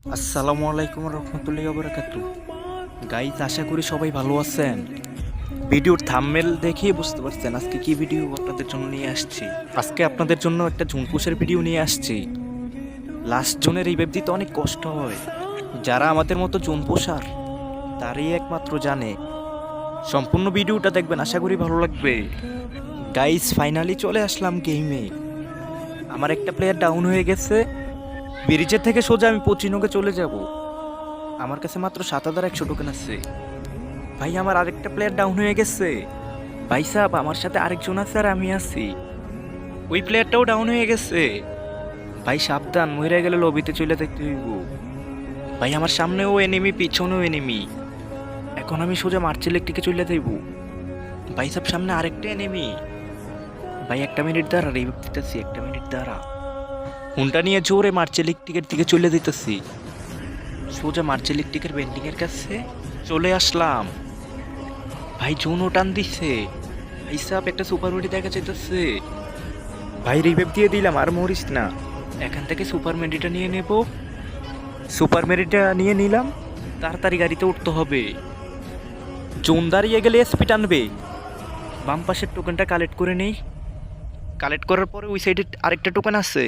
আসসালামু আলাইকুম রহমতুল্লাহি ওয়া বারাকাতুহু। গাইস, আশা করি সবাই ভালো আছেন। ভিডিওর থাম্বনেল দেখেই বুঝতে পারছেন আজকে কি ভিডিও আপনাদের জন্য নিয়ে আসছি। আজকে আপনাদের জন্য একটা জুনপুশের ভিডিও নিয়ে আসছি। লাস্ট জোনের রিভাইভ দিতে অনেক কষ্ট হয়। যারা আমাদের মতো জুনপুষার তারই একমাত্র জানে। সম্পূর্ণ ভিডিওটা দেখবেন, আশা করি ভালো লাগবে। গাইস, ফাইনালি চলে আসলাম গেমে। আমার একটা প্লেয়ার ডাউন হয়ে গেছে। ব্রিজের থেকে সোজা আমি পচিনোকে চলে যাব। আমার কাছে মাত্র ৭,১০০ টোকেন আছে। ভাই, আমার আরেকটা প্লেয়ার ডাউন হয়ে গেছে। ভাই সাহেব, আমার সাথে আরেকজন আছে আর আমি আছি। ওই প্লেয়ারটাও ডাউন হয়ে গেছে। ভাই সাবধান, মরে গেলে লবিতে চলে দেখতে হইব। ভাই, আমার সামনেও এনিমি, পিছনেও এনিমি। এখন আমি সোজা মার্চেলের দিকে চলে যাইব। ভাই সাহেব, সামনে আরেকটা এনিমি। ভাই, একটা মিনিট দাঁড়া, রিভাইভ দিতেছি, একটা মিনিট দাঁড়া। হুন্ডা নিয়ে জোরে মার্চেলিক টিকের দিকে চলে দিতেছি। সোজা মার্চেলিক টিকের বেন্ডিং এর কাছে চলে আসলাম। ভাই, জোনও টান দিচ্ছে। ভাই সাহেব, একটা সুপার মেডি দেখা যেতেছে। ভাই, রিভাইভ দিয়ে দিলাম, আর মরিস না। এখান থেকে সুপার মেডিটা নিয়ে নেব। সুপার মেডিটা নিয়ে নিলাম। তাড়াতাড়ি গাড়িতে উঠতে হবে। জোন দাঁড়িয়ে গেলে স্পিড আনবে। বাম পাশের টোকেনটা কালেক্ট করে নেই। কালেক্ট করার পরে ওই সাইডে আরেকটা টোকেন আছে,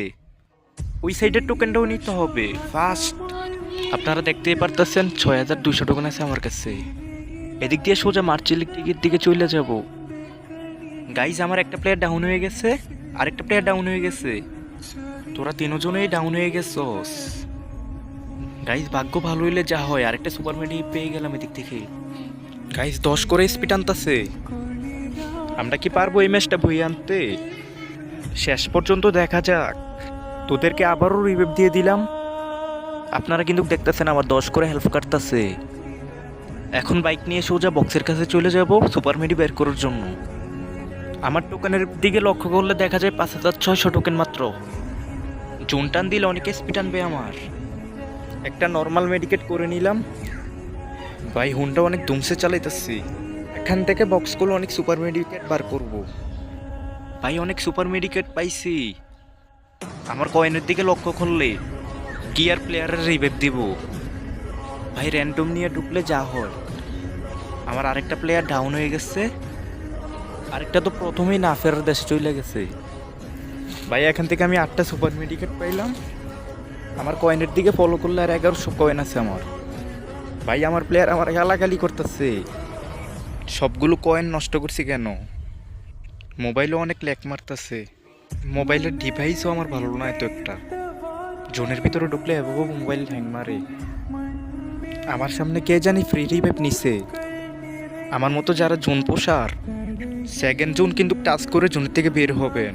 ওই সাইডের টোকেনটাও নিতে হবে ফার্স্ট। আপনারা দেখতেই পারতেছেন ৬,২০০ টোকেন আছে আমার কাছে। এদিক দিয়ে সোজা মার্চেলিক টিকের দিকে চলে যাব। গাইজ, আমার একটা প্লেয়ার ডাউন হয়ে গেছে, আরেকটা প্লেয়ার ডাউন হয়ে গেছে। তোরা তিনজনেই ডাউন হয়ে গেছস। গাইজ, ভাগ্য ভালো হইলে যা হয়, আরেকটা সুপার মেডি পেয়ে গেলাম এদিক থেকে। গাইজ, ১০ করে স্পিড আনতেছে। আমরা কি পারবো এই ম্যাচটা বই আনতে? শেষ পর্যন্ত দেখা যাক। তোদেরকে আবারও রিভাইভ দিয়ে দিলাম। আপনারা কিন্তু দেখতেছেন আমার ১০ করে হেল্প কাটতেছে। এখন বাইক নিয়ে সোজা বক্সের কাছে চলে যাব সুপার মেডি বের করার জন্য। আমার টোকেনের দিকে লক্ষ্য করলে দেখা যায় ৫,৬০০ টোকেন মাত্র। জোন টান দিলে অনেকে স্পিড আনবে আমার। একটা নর্মাল মেডিকেট করে নিলাম। ভাই, হুন্ডা অনেক দুমসে চালাইতেছি। এখান থেকে বক্সগুলো অনেক সুপার মেডিকেট বার করব। ভাই, অনেক সুপার মেডিকেট পাইছি। আমার কয়েনের দিকে লক্ষ্য করলে গিয়ার প্লেয়ারের রিভাইভ দিব। ভাই, র্যান্ডম নিয়ে ঢুকলে যা হয়। আমার আরেকটা প্লেয়ার ডাউন হয়ে গেছে। আরেকটা তো প্রথমেই না ফেরার দেশে চলে গেছে। ভাই, এখান থেকে আমি ৮টা সুপার মেডিকেট পাইলাম। আমার কয়েনের দিকে ফলো করলে আর ১১০০ কয়েন আছে আমার। ভাই, আমার প্লেয়ার আমার গালাগালি করতেছে। সবগুলো কয়েন নষ্ট করছি কেন? মোবাইলও অনেক ল্যাক মারতেছে। মোবাইলের ডিভাইসও আমার ভালো না এত একটা। জোনের ভিতরে ঢুকলে এভাবে মোবাইল হ্যাং মারে। আমার সামনে কে জানি ফ্রি রিভাইভ নিছে। আমার মতো যারা জোন পোষার, সেকেন্ড জোন কিন্তু টাচ করে জোনের থেকে বের হবেন।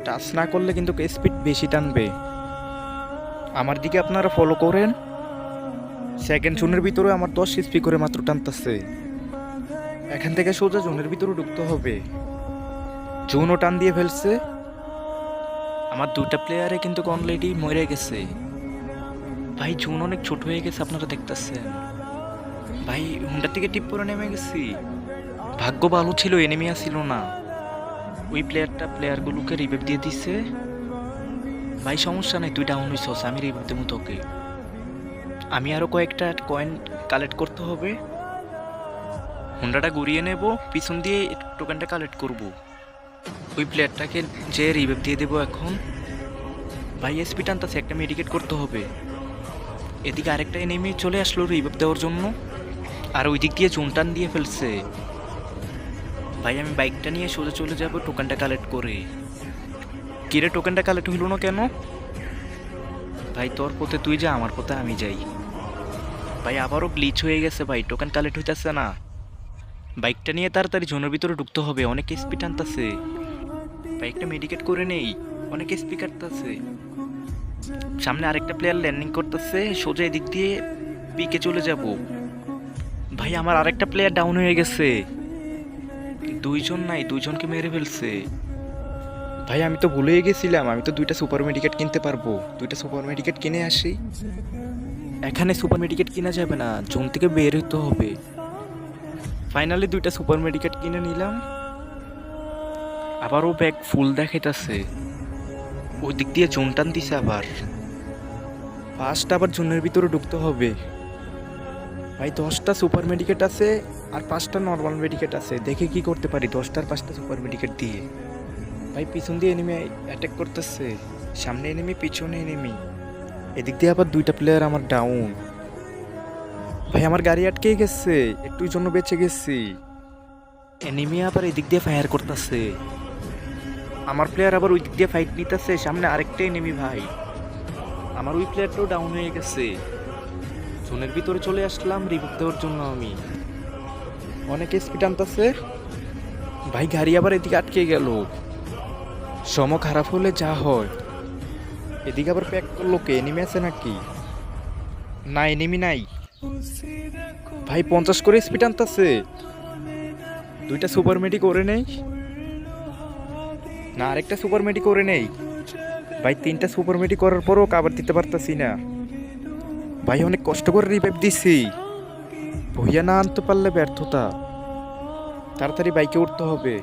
টাচ না করলে কিন্তু স্পিড বেশি টানবে। আমার দিকে আপনারা ফলো করেন। সেকেন্ড জোনের ভিতরে আমার ১০ এসপি করে মাত্র টানতেছে। এখান থেকে সোজা জোনের ভিতরে ঢুকতে হবে। জোনও টান দিয়ে ফেলছে। আমার দুটা প্লেয়ারে কিন্তু অলরেডি মরে গেছে। ভাই, জোন অনেক ছোট হয়ে গেছে, আপনারা দেখতেছেন। ভাই, হুন্ডার থেকে টিপ করে নেমে গেছি। ভাগ্য ভালো ছিল, এনিমি আসছিল না। ওই প্লেয়ারগুলোকে রিভাইভ দিয়ে দিছে। ভাই, সমস্যা নেই, তুই ডাউন হইছস, আমি রিভাইভ দেবো তোকে। আমি আরো কয়েকটা কয়েন কালেক্ট করতে হবে। হুন্ডাটা ঘুরিয়ে নেব, পিছন দিয়ে টোকেনটা কালেক্ট করব। ওই প্লেয়ারটাকে যে রিভাইভ দিয়ে দেবো এখন। ভাই, এসপি টানতাছে, একটা মেডিকেট করতে হবে। এদিকে আরেকটা এনিমি চলে আসলো রিভাইভ দেওয়ার জন্য। আর ওই দিক দিয়ে জোন টান দিয়ে ফেলছে। ভাই, আমি বাইকটা নিয়ে সোজা চলে যাব টোকেনটা কালেক্ট করে। কিরে, টোকেনটা কালেক্ট হইল না কেন? ভাই, তোর পথে তুই যা, আমার পথে আমি যাই। ভাই, আবারও গ্লিচ হয়ে গেছে। ভাই, টোকেন কালেক্ট হইতেছে না। বাইকটা নিয়ে তাড়াতাড়ি জোনের ভিতরে ঢুকতে হবে, অনেক স্পিড টানতেছে। বাইকটা মেডিকেট করে নেই, অনেক স্পিড কাটতেছে। সামনে আরেকটা প্লেয়ার ল্যান্ডিং করতেছে, সোজা এদিক দিয়ে পিকে চলে যাব। ভাই, আমার আরেকটা প্লেয়ার ডাউন হয়ে গেছে। দুইজন নাই, দুইজনকে মেরে ফেলছে। ভাই, আমি তো ভুলেই গেছিলাম, আমি তো 2টা সুপার মেডিকেট কিনতে পারবো। 2টা সুপার মেডিকেট কিনে আসি। এখানে সুপার মেডিকেট কিনা যাবে না, জোন থেকে বের হতে হবে। ফাইনালি 2টা সুপার মেডিকেট কিনে নিলাম। আবারও ব্যাগ ফুল দেখাইতেছে। ওই দিক দিয়ে জোন টান দিছে আবার। ফার্স্ট আবার জোনের ভিতরে ঢুকতে হবে। ভাই 10টা সুপার মেডিকেট আছে আর 5টা নর্মাল মেডিকেট আছে, দেখে কি করতে পারি 10টার 5টা সুপার মেডিকেট দিয়ে। ভাই পিছন দিয়ে এনিমি অ্যাটাক করতেছে, সামনে এনিমি পিছনে এনিমি, এদিক দিয়ে আবার 2টা প্লেয়ার আমার ডাউন। ভাই আমার গাড়ি আটকে গেছে, একটুর জন্য বেঁচে গেছি। এনিমি আবার এদিক দিয়ে ফায়ার করতেছে, আমার প্লেয়ার আবার ওই দিক দিয়ে ফাইট নিতেছে, সামনে আরেকটা এনিমি। ভাই আমার ওই প্লেয়ারটাও ডাউন হয়ে গেছে। জোনের ভিতরে চলে আসলাম রিভিভ দেওয়ার জন্য আমি। অনেক স্পিড আনতেছে ভাই, গাড়ি আবার এদিকে আটকে গেল। সম খারাপ হলে যা হয়। এদিকে আবার প্যাক করলো কে, এনিমি আছে নাকি? না এনিমি নাই। ভাই 50 করে স্পিড আনতেছে, 2টা সুপার মেডি করে নেই না, আরেকটা সুপার মেডি করে নেই। ভাই 3টা সুপার মেডি করার পরও কাভার দিতে পারতাছি না। ভাই অনেক কষ্ট করে রিভাইভ দিছি, ভইয়া না আনতে পারলে ব্যর্থতা। তাড়াতাড়ি বাইকে উঠতে হবে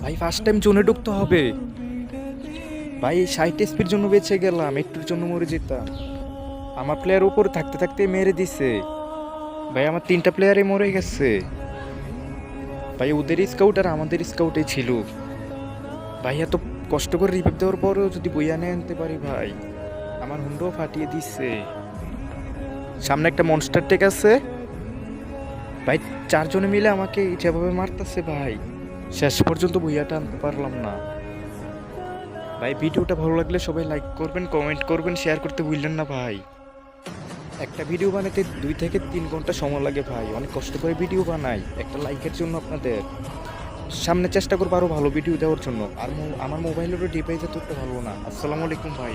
ভাই, ফার্স্ট টাইম জোনে ঢুকতে হবে। ভাই 60 স্পিড জন্য বেঁচে গেলাম, একটুর জন্য মরে যেতাম। আমার প্লেয়ার উপরে থাকতে থাকতে মেরে দিছে। ভাই আমার 3টা প্লেয়ারই মরে গেছে। ভাই ওদের স্কাউট আর আমাদের স্কাউটে ছিল। ভাই এত কষ্ট করে রিভাইভ দেওয়ার পরেও যদি বইয়া নিয়ে আনতে পারি, ভাই আমার হুন্ডও ফাটিয়ে দিচ্ছে। সামনে একটা মনস্টার টেক আছে ভাই, 4 জনে মিলে আমাকে যেভাবে মারতেছে ভাই, শেষ পর্যন্ত বইয়াটা আনতে পারলাম না। ভাই ভিডিওটা ভালো লাগলে সবাই লাইক করবেন, কমেন্ট করবেন, শেয়ার করতে ভুললেন না ভাই। একটা ভিডিও বানাতে 2 থেকে 3 ঘন্টা সময় লাগে ভাই, অনেক কষ্ট করে ভিডিও বানাই একটা লাইকের জন্য আপনাদের। সামনে চেষ্টা করবো আরও ভালো ভিডিও দেওয়ার জন্য। আর আমার মোবাইলেরও ডিভাইস এত একটা ভালো না। আসসালামু আলাইকুম ভাই।